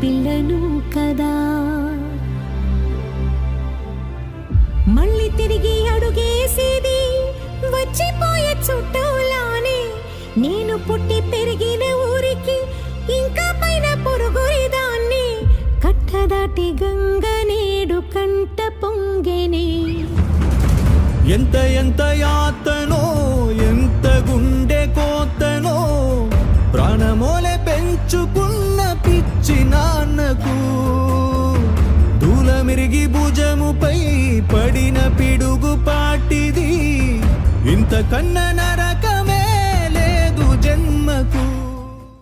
పిల్లను కదా. మళ్ళీ తిరిగి అడుగేసేది వచ్చిపోయే చుట్టూలానే. నేను పుట్టి పెరిగిన ఊరికి ఇంకా పైన పొరుగురిదాన్ని. కట్టదాటి గంగ నేడు కంట పొంగెనే. ఎంత ఎంత యాతనో ఎంత గుండె కోతనో ప్రాణమోలే పెంచుకున్న పిచ్చి నాన్నకు. దూలమిరిగి భుజముపై పడిన పిడుగు పాటిది. ఇంతకన్నా నరకమే లేదు జన్మకు.